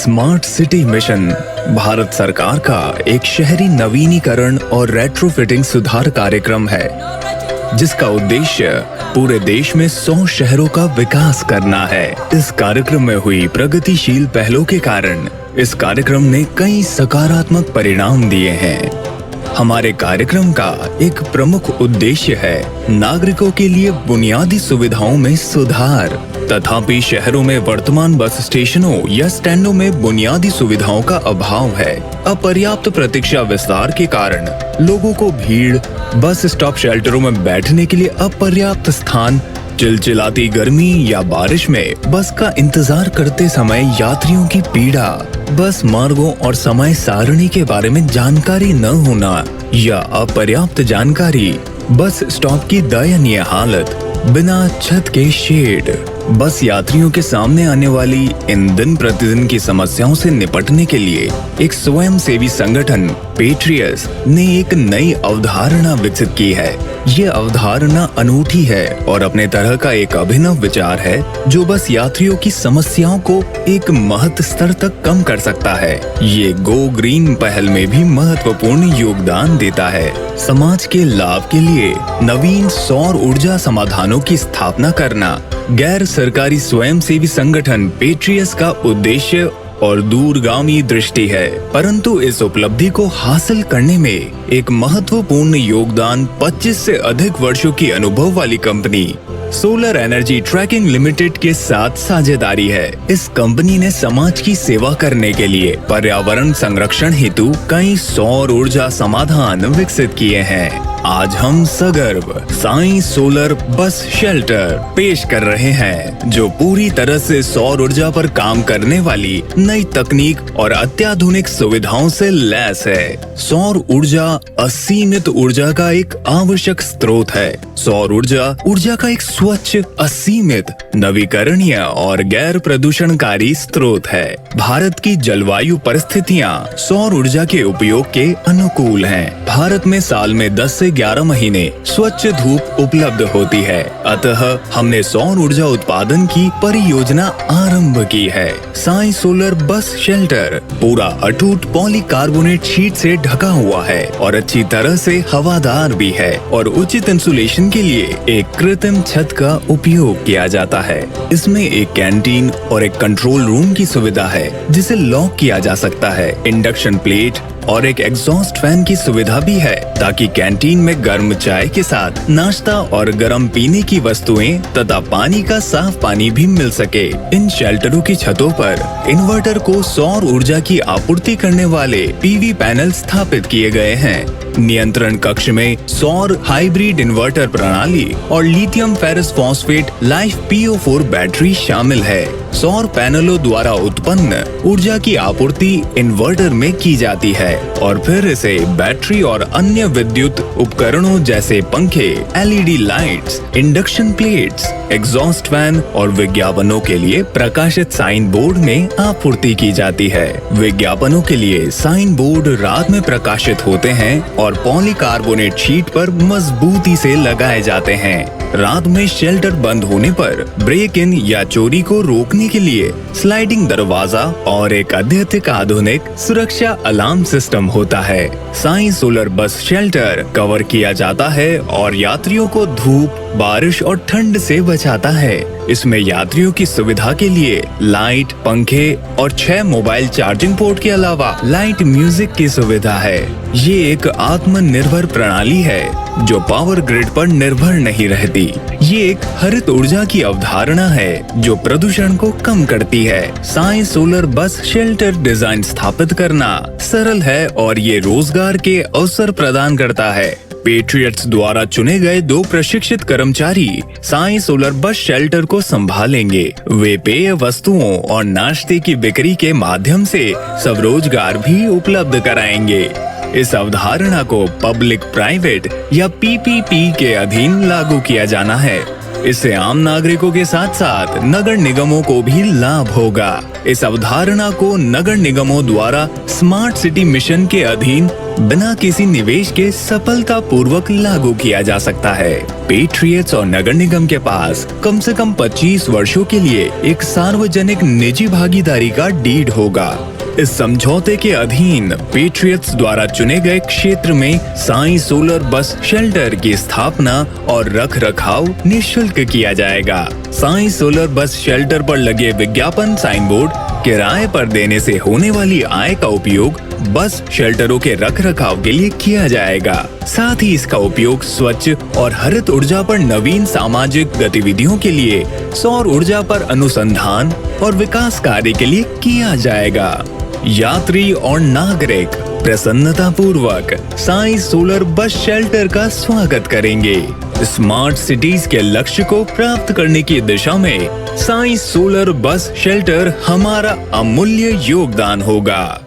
Smart city mission Bharat सरकार का एक शहरी नवीनीकरण और रेट्रोफिटिंग सुधार कार्यक्रम है, जिसका उद्देश्य पूरे देश में 100 शहरों का विकास करना है। इस कार्यक्रम में हुई प्रगतिशील पहलों के कारण इस कार्यक्रम ने कई सकारात्मक परिणाम दिए हैं। हमारे कार्यक्रम का एक प्रमुख उद्देश्य है नागरिकों के लिए बुनियादी सुविधाओं में सुधार। तथापि शहरों में वर्तमान बस स्टेशनों या स्टैंडों में बुनियादी सुविधाओं का अभाव है। अपर्याप्त प्रतीक्षा विस्तार के कारण लोगों को भीड़, बस स्टॉप शेल्टरों में बैठने के लिए अपर्याप्त स्थान, चिलचिलाती गर्मी या बारिश में बस का इंतजार करते समय यात्रियों की पीड़ा, बस मार्गों और समय सारणी के बारे में जानकारी न होना या अपर्याप्त जानकारी, बस स्टॉप की दयनीय हालत, बिना छत के शेड। बस यात्रियों के सामने आने वाली इन दिन प्रतिदिन की समस्याओं से निपटने के लिए एक स्वयंसेवी संगठन पेट्रियस ने एक नई अवधारणा विकसित की है। ये अवधारणा अनूठी है और अपने तरह का एक अभिनव विचार है जो बस यात्रियों की समस्याओं को एक महत्वपूर्ण स्तर तक कम कर सकता है। ये गो ग्रीन पहल में भी महत्वपूर्ण योगदान देता है। समाज के लाभ के लिए नवीन सौर ऊर्जा समाधानों की स्थापना करना गैर सरकारी स्वयंसेवी संगठन पेट्रियस का उद्देश्य और दूरगामी दृष्टि है, परंतु इस उपलब्धि को हासिल करने में एक महत्वपूर्ण योगदान 25 से अधिक वर्षों की अनुभव वाली कंपनी सोलर एनर्जी ट्रैकिंग लिमिटेड के साथ साझेदारी है। इस कंपनी ने समाज की सेवा करने के लिए पर्यावरण संरक्षण हेतु कई सौर ऊर्जा समाधान विकसित किए हैं। आज हम सगर्व साई सोलर बस शेल्टर पेश कर रहे हैं, जो पूरी तरह से सौर ऊर्जा पर काम करने वाली नई तकनीक और अत्याधुनिक सुविधाओं से लैस है। सौर ऊर्जा असीमित ऊर्जा का एक आवश्यक स्रोत है। सौर ऊर्जा का एक स्वच्छ, असीमित, नवीकरणीय और गैर प्रदूषणकारी स्रोत है। भारत की जलवायु परिस्थितियाँ सौर ऊर्जा के उपयोग के अनुकूल हैं। भारत में साल में 10 से 11 महीने स्वच्छ धूप उपलब्ध होती है, अतः हमने सौर ऊर्जा उत्पादन की परियोजना आरंभ की है। साई सोलर बस शेल्टर पूरा अटूट पॉलीकार्बोनेट शीट से ढका हुआ है और अच्छी तरह से हवादार भी है और उचित इंसुलेशन के लिए एक कृत्रिम छत का उपयोग किया जाता है। इसमें एक कैंटीन और एक कंट्रोल रूम की सुविधा है जिसे लॉक किया जा सकता है। इंडक्शन प्लेट और एक एग्जॉस्ट फैन की सुविधा भी है ताकि कैंटीन में गर्म चाय के साथ नाश्ता और गर्म पीने की वस्तुएं तथा पानी का साफ पानी भी मिल सके। इन शेल्टरों की छतों पर इन्वर्टर को सौर ऊर्जा की आपूर्ति करने वाले पीवी पैनल स्थापित किए गए हैं। नियंत्रण कक्ष में सौर हाइब्रिड इन्वर्टर प्रणाली और lithium ferrous phosphate life PO4 battery शामिल है। सौर पैनलों द्वारा उत्पन्न ऊर्जा की आपूर्ति इन्वर्टर में की जाती है और फिर इसे बैटरी और अन्य विद्युत उपकरणों जैसे पंखे, LED lights, induction plates, exhaust fan और विज्ञापनों के लिए प्रकाशित साइन बोर्ड में आपूर्ति की जाती है। विज्ञापनों के लिए साइन बोर्ड रात में प्रकाशित होते हैं और पॉलीकार्बोनेट शीट पर मजबूती से लगाए जाते हैं। रात में शेल्टर बंद होने पर ब्रेक इन या चोरी को रोकने के लिए स्लाइडिंग दरवाजा और एक अत्यधिक आधुनिक सुरक्षा अलार्म सिस्टम होता है। Sai solar bus shelter cover किया जाता है और यात्रियों को धूप, बारिश और ठंड से बचाता है। इसमें यात्रियों की सुविधा के लिए लाइट, पंखे और 6 मोबाइल चार्जिंग पोर्ट के अलावा लाइट म्यूजिक की सुविधा है। ये एक आत्मनिर्भर प्रणाली है जो पावर ग्रिड पर निर्भर नहीं रहती। ये एक हरित ऊर्जा की अवधारणा है जो प्रदूषण को कम करती है। Sai solar bus shelter design स्थापित करना सरल है और ये रोजगार के अवसर प्रदान करता है। पेट्रियट्स द्वारा चुने गए 2 प्रशिक्षित कर्मचारी साई सोलर बस शेल्टर को संभालेंगे। वे पेय वस्तुओं और नाश्ते की बिक्री के माध्यम से स्वरोजगार भी उपलब्ध कराएंगे। इस अवधारणा को पब्लिक प्राइवेट या PPP के अधीन लागू किया जाना है। इससे आम नागरिकों के साथ साथ नगर निगमों को भी लाभ होगा। इस अवधारणा को नगर निगमों द्वारा स्मार्ट सिटी मिशन के अधीन बिना किसी निवेश के सफलतापूर्वक लागू किया जा सकता है। पेट्रियट्स और नगर निगम के पास कम से कम 25 वर्षों के लिए एक सार्वजनिक निजी भागीदारी का डीड होगा। इस समझौते के अधीन पेट्रियट्स द्वारा चुने गए क्षेत्र में साई सोलर बस शेल्टर की स्थापना और रख-रखाव निःशुल्क किया जाएगा। साई सोलर बस शेल्टर पर लगे विज्ञापन साइन बोर्ड किराए पर देने से होने वाली आय का उपयोग बस शेल्टरों के रख-रखाव के लिए किया जाएगा। साथ ही इसका उपयोग स्वच्छ और हरित ऊर्जा पर नवीन सामाजिक गतिविधियों के लिए सौर ऊर्जा पर अनुसंधान और विकास कार्य के लिए किया जाएगा। यात्री और नागरिक प्रसन्नता पूर्वक साई सोलर बस शेल्टर का स्वागत करेंगे। स्मार्ट सिटीज के लक्ष्य को प्राप्त करने की दिशा में साई सोलर बस शेल्टर हमारा अमूल्य योगदान होगा।